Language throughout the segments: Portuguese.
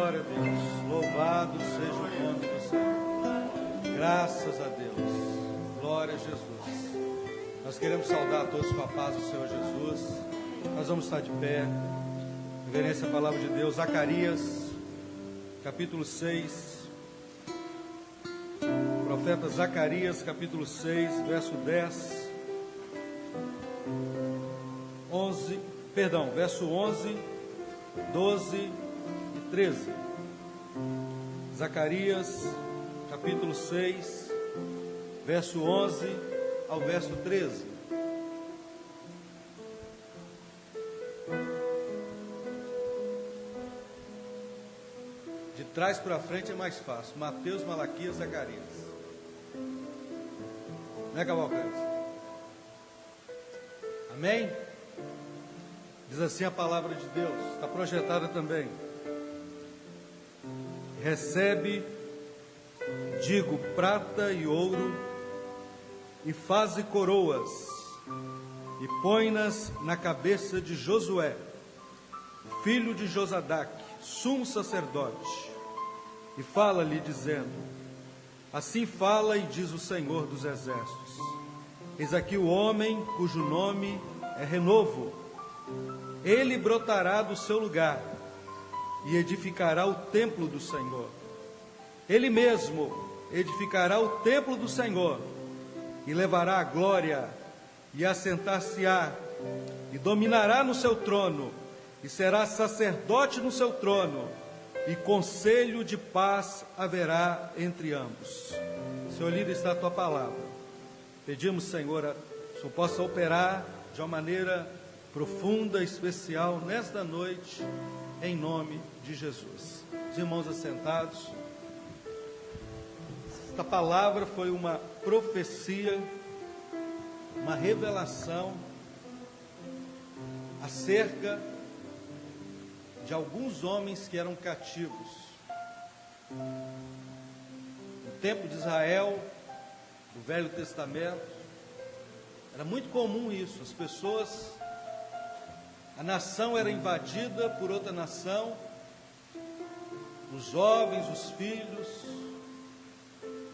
Glória a Deus. Louvado seja o nome do Senhor. Graças a Deus. Glória a Jesus. Nós queremos saudar a todos com a paz do Senhor Jesus. Nós vamos estar de pé. Reverência à palavra de Deus. Zacarias, capítulo 6. Profeta Zacarias, capítulo 6, verso 10. Verso 11, 12 e 13. Zacarias, capítulo 6, verso 11 ao verso 13. De trás para frente é mais fácil. Mateus, Malaquias, Zacarias. Né, Cavalcante? Amém? Diz assim a palavra de Deus, está projetada também. Recebe, digo, prata e ouro, e faze coroas, e põe-nas na cabeça de Josué, filho de Josadaque, sumo sacerdote, e fala-lhe dizendo: assim fala e diz o Senhor dos exércitos: eis aqui o homem cujo nome é Renovo. Ele brotará do seu lugar e edificará o templo do Senhor. Ele mesmo edificará o templo do Senhor e levará a glória, e assentar-se-á e dominará no seu trono, e será sacerdote no seu trono, e conselho de paz haverá entre ambos. Senhor, lida está a tua palavra. Pedimos, Senhor, que o Senhor possa operar de uma maneira profunda, especial, nesta noite, em nome de Jesus. Os irmãos assentados. Esta palavra foi uma profecia, uma revelação acerca de alguns homens que eram cativos. No tempo de Israel, do Velho Testamento, era muito comum isso. As pessoas, a nação era invadida por outra nação, os jovens, os filhos,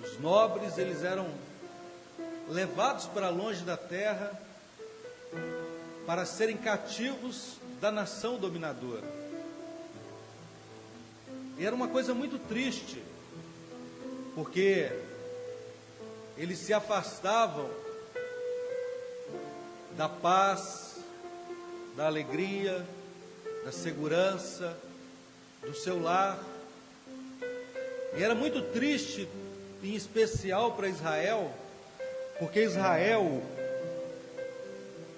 os nobres, eles eram levados para longe da terra para serem cativos da nação dominadora. E era uma coisa muito triste, porque eles se afastavam da paz, da alegria, da segurança, do seu lar. E era muito triste, em especial para Israel, porque Israel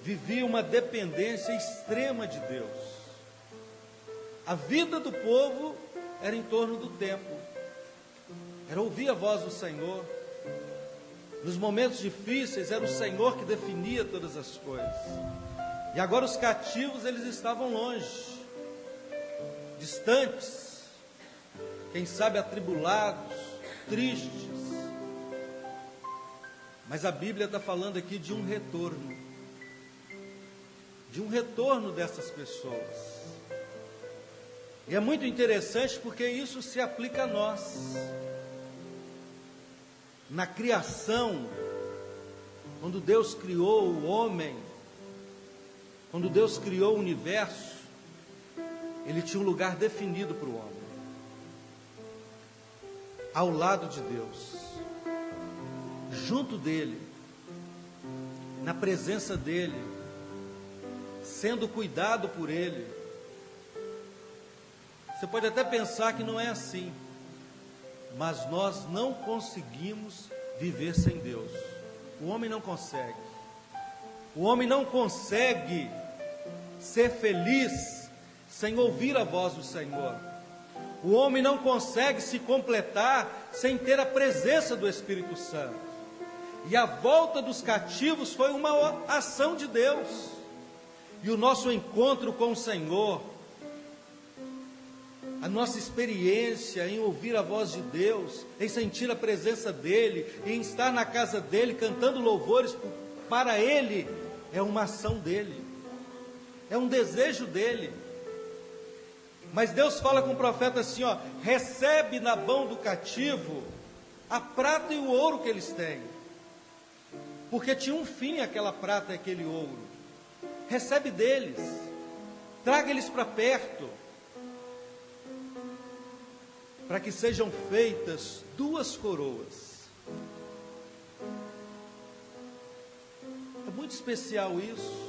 vivia uma dependência extrema de Deus. A vida do povo era em torno do templo, era ouvir a voz do Senhor. Nos momentos difíceis era o Senhor que definia todas as coisas. E agora os cativos, eles estavam longe, distantes, quem sabe atribulados, tristes. Mas a Bíblia está falando aqui de um retorno dessas pessoas. E é muito interessante porque isso se aplica a nós. Na criação, quando Deus criou o homem, quando Deus criou o universo, Ele tinha um lugar definido para o homem, ao lado de Deus, junto dEle, na presença dEle, sendo cuidado por Ele. Você pode até pensar que não é assim, mas nós não conseguimos viver sem Deus. O homem não consegue. O homem não consegue ser feliz sem ouvir a voz do Senhor. O homem não consegue se completar sem ter a presença do Espírito Santo. E a volta dos cativos foi uma ação de Deus. E o nosso encontro com o Senhor, a nossa experiência em ouvir a voz de Deus, em sentir a presença dEle, em estar na casa dEle, cantando louvores para Ele, é uma ação dEle, é um desejo dEle. Mas Deus fala com o profeta assim, ó: recebe na mão do cativo a prata e o ouro que eles têm, porque tinha um fim aquela prata e aquele ouro. Recebe deles, traga eles para perto, para que sejam feitas 2 coroas. É muito especial isso.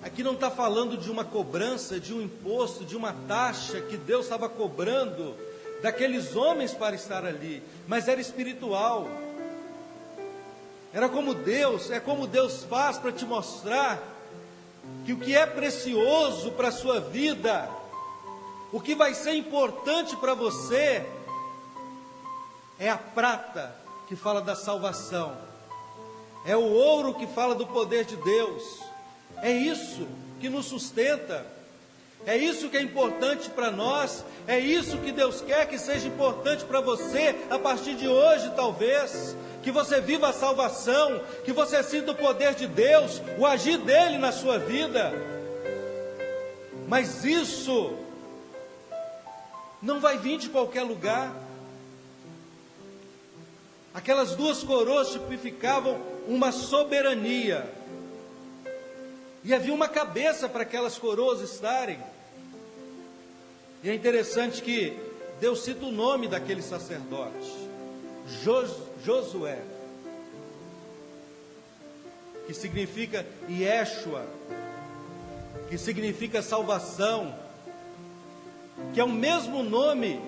Aqui não está falando de uma cobrança, de um imposto, de uma taxa que Deus estava cobrando daqueles homens para estar ali, mas era espiritual. Era como Deus, é como Deus faz para te mostrar que o que é precioso para a sua vida, o que vai ser importante para você, é a prata que fala da salvação, é o ouro que fala do poder de Deus. É isso que nos sustenta, é isso que é importante para nós, é isso que Deus quer que seja importante para você a partir de hoje, talvez, que você viva a salvação, que você sinta o poder de Deus, o agir dele na sua vida. Mas isso não vai vir de qualquer lugar. Aquelas 2 coroas tipificavam uma soberania, e havia uma cabeça para aquelas coroas estarem. E é interessante que Deus cita o nome daquele sacerdote, Josué, que significa Yeshua, que significa salvação, que é o mesmo nome,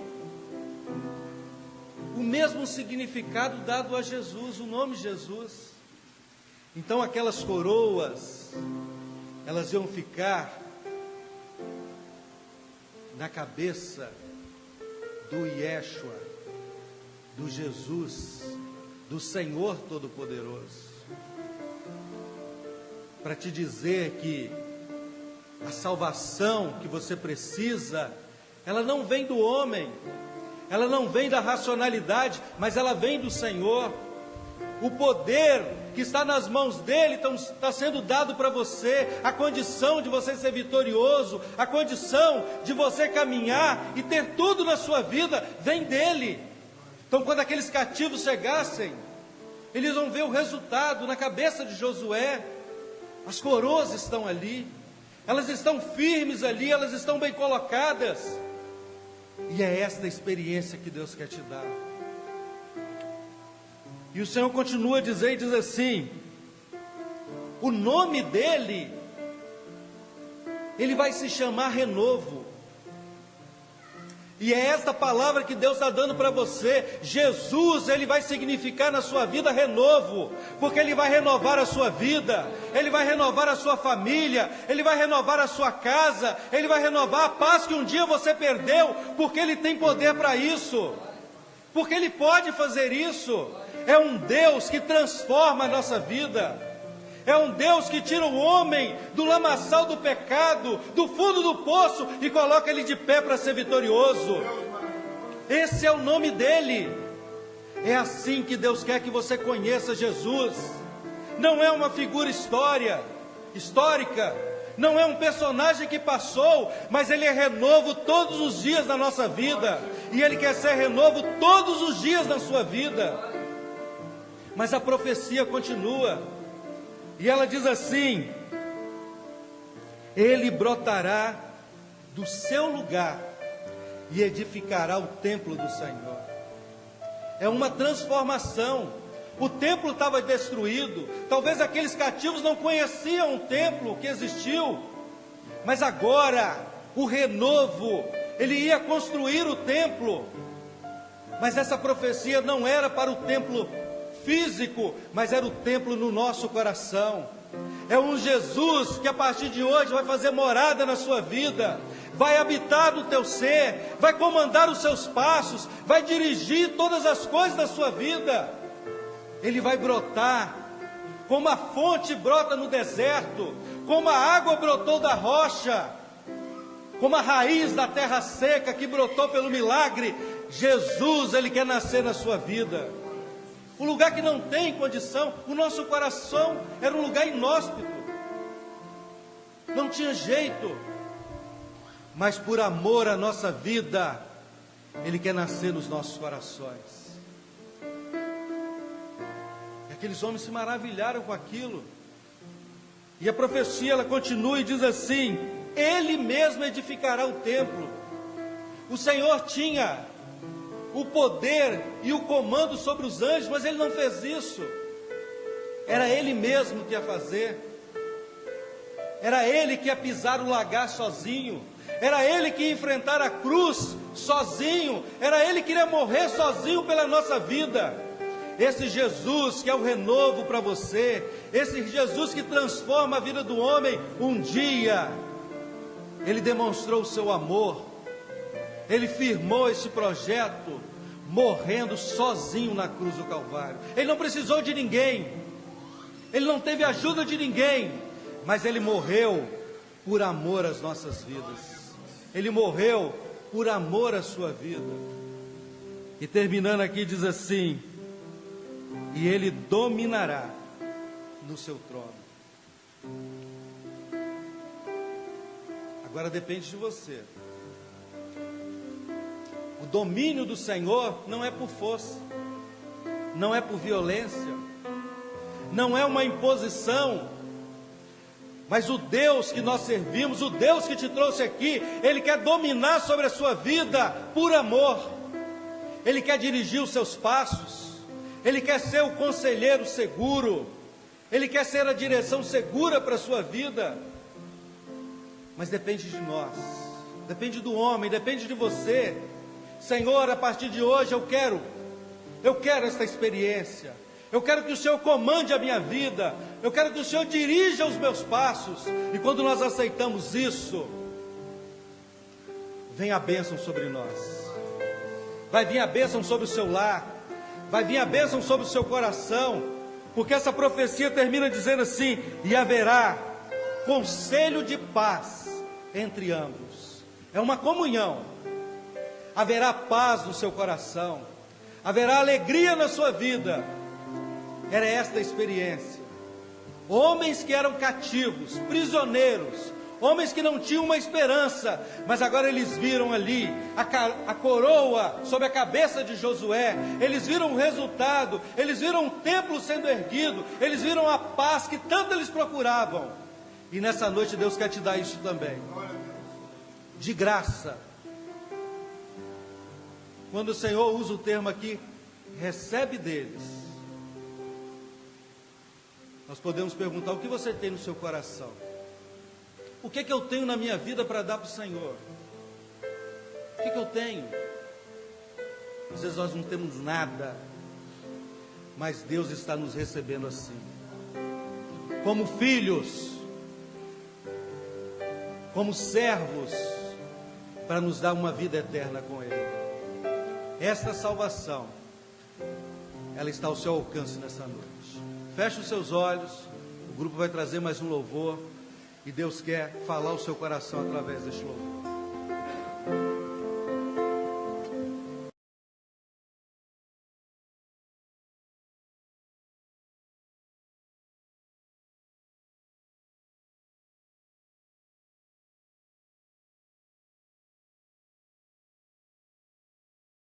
o mesmo significado dado a Jesus, o nome Jesus. Então aquelas coroas, elas iam ficar na cabeça do Yeshua, do Jesus, do Senhor Todo-Poderoso, para te dizer que a salvação que você precisa, ela não vem do homem, ela não vem da racionalidade, mas ela vem do Senhor. O poder que está nas mãos dele está sendo dado para você, a condição de você ser vitorioso, a condição de você caminhar e ter tudo na sua vida, vem dele. Então quando aqueles cativos chegassem, eles vão ver o resultado na cabeça de Josué. As coroas estão ali, elas estão firmes ali, elas estão bem colocadas, e é esta experiência que Deus quer te dar. E o Senhor continua a dizer, e diz assim: o nome dele, ele vai se chamar renovo. E é esta palavra que Deus está dando para você. Jesus, ele vai significar na sua vida renovo, porque ele vai renovar a sua vida, ele vai renovar a sua família, ele vai renovar a sua casa, ele vai renovar a paz que um dia você perdeu, porque ele tem poder para isso, porque ele pode fazer isso. É um Deus que transforma a nossa vida, é um Deus que tira o homem do lamaçal do pecado, do fundo do poço, e coloca ele de pé para ser vitorioso. Esse é o nome dele. É assim que Deus quer que você conheça Jesus. Não é uma figura histórica, não é um personagem que passou, mas ele é renovo todos os dias na nossa vida, e ele quer ser renovo todos os dias na sua vida. Mas a profecia continua, e ela diz assim: ele brotará do seu lugar e edificará o templo do Senhor. É uma transformação. O templo estava destruído, talvez aqueles cativos não conheciam o templo que existiu, mas agora o renovo, ele ia construir o templo. Mas essa profecia não era para o templo físico, mas era o templo no nosso coração. É um Jesus que a partir de hoje vai fazer morada na sua vida, vai habitar no teu ser, vai comandar os seus passos, vai dirigir todas as coisas da sua vida. Ele vai brotar, como a fonte brota no deserto, como a água brotou da rocha, como a raiz da terra seca que brotou pelo milagre. Jesus, ele quer nascer na sua vida. O lugar que não tem condição, o nosso coração era um lugar inóspito, não tinha jeito. mas por amor à nossa vida, Ele quer nascer nos nossos corações. E aqueles homens se maravilharam com aquilo. E a profecia, ela continua e diz assim: Ele mesmo edificará o templo. O Senhor tinha o poder e o comando sobre os anjos, mas Ele não fez isso. Era Ele mesmo que ia fazer. Era Ele que ia pisar o lagar sozinho. Era Ele que ia enfrentar a cruz sozinho. Era Ele que iria morrer sozinho pela nossa vida. Esse Jesus que é o renovo para você, esse Jesus que transforma a vida do homem, um dia Ele demonstrou o seu amor. Ele firmou esse projeto morrendo sozinho na cruz do Calvário. Ele não precisou de ninguém. Ele não teve ajuda de ninguém, mas Ele morreu por amor às nossas vidas. Ele morreu por amor à sua vida. E terminando aqui diz assim: e Ele dominará no seu trono. Agora depende de você. O domínio do Senhor não é por força, não é por violência, não é uma imposição, mas o Deus que nós servimos, o Deus que te trouxe aqui, Ele quer dominar sobre a sua vida por amor. Ele quer dirigir os seus passos, Ele quer ser o conselheiro seguro, Ele quer ser a direção segura para a sua vida. Mas depende de nós, depende do homem, depende de você. Senhor, a partir de hoje eu quero esta experiência. Eu quero que o Senhor comande a minha vida. Eu quero que o Senhor dirija os meus passos. E quando nós aceitamos isso, vem a bênção sobre nós. Vai vir a bênção sobre o seu lar. Vai vir a bênção sobre o seu coração. Porque essa profecia termina dizendo assim: e haverá conselho de paz entre ambos. É uma comunhão. Haverá paz no seu coração. Haverá alegria na sua vida. Era esta a experiência. Homens que eram cativos, prisioneiros, homens que não tinham uma esperança, mas agora eles viram ali a coroa sobre a cabeça de Josué. Eles viram o resultado, eles viram o templo sendo erguido, eles viram a paz que tanto eles procuravam. E nessa noite Deus quer te dar isso também, de graça. Quando o Senhor usa o termo aqui, recebe deles, nós podemos perguntar: o que você tem no seu coração? O que eu tenho na minha vida para dar para o Senhor? O que eu tenho? Às vezes nós não temos nada, mas Deus está nos recebendo assim, como filhos, como servos, para nos dar uma vida eterna com Ele. Esta salvação, ela está ao seu alcance nessa noite. Feche os seus olhos, o grupo vai trazer mais um louvor, e Deus quer falar ao seu coração através deste louvor.